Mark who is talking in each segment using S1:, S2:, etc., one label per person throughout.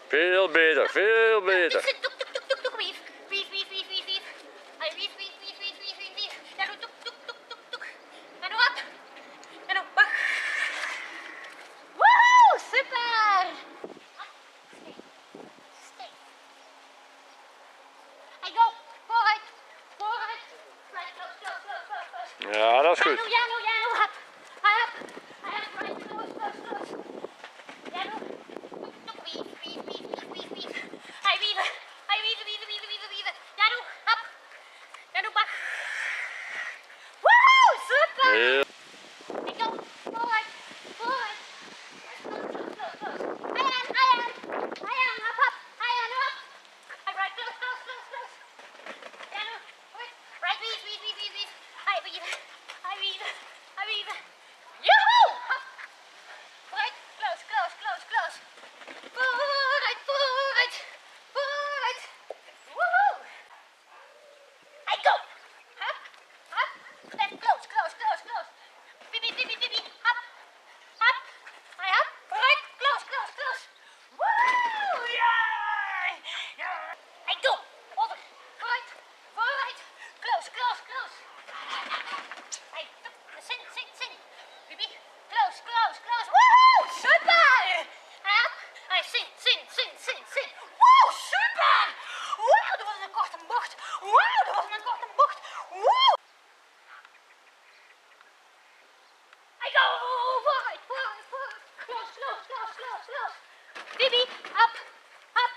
S1: Veel beter, veel beter.
S2: Wief, wief, wief, wief, wief, wief. Hij wief, wief, wief, wief, wief, wief, wief. Ja, doe tuk, tuk, tuk, tuk, tuk. En dan op. En dan bak. Woehoe, super. Stay. Hij go. Vooruit, vooruit. Right, close, close, close, close, close.
S1: Ja, dat is
S2: Ja,
S1: goed.
S2: nou, ja, nou, ja, nou, hap. Hap. Hap, right, close, close, close. Ja, nou. Tuk, tuk, wief, wief, wief, wief, wief, wief. Hij wieven. Hij wieven, wieven, wieven, wieven, wieven. Ja, nou, hap. Ja, nou, bak. Woehoe, super.
S1: Heel.
S2: Ik go. Vooruit, vooruit. Close, close, close, close. Hij aan, hap, hap. Hij aan, hap. Hij right, close, close, close, close. Ja, nou, goed. Right, wief, wief, wief, wief, wief. Hij wieven, hij wieven, hij wieven. Joehoe! Hop. Vooruit, close, close, close, close. Vooruit, vooruit, vooruit. Woehoe! Hij go. Hop, hop. Left, close, close, close, close. Bibi, bibi, bibi. Hop, hop. Hij hop. Vooruit, close, close, close. Woehoe! Ja! Ja! Hij go. Over. Vooruit, vooruit. Close, close, close. Hij, zin, zin, zin. Bibi, close, close, close. Woehoe! Super! Hij hop. Hij zin, zin, zin, zin, zin. Wow, super! Wauw, dat was een korte bocht. Wauw, dat was een korte bocht. Wow! I go! Vooruit, vooruit, vooruit. Close, close, close, close, close. Bibi, up, up.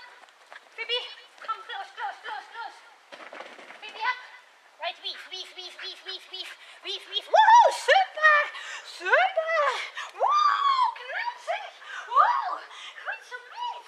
S2: Bibi, come close, close, close, close. Bibi, up. Right, wief, wief, wief, wief, wief, wief, wief, wief.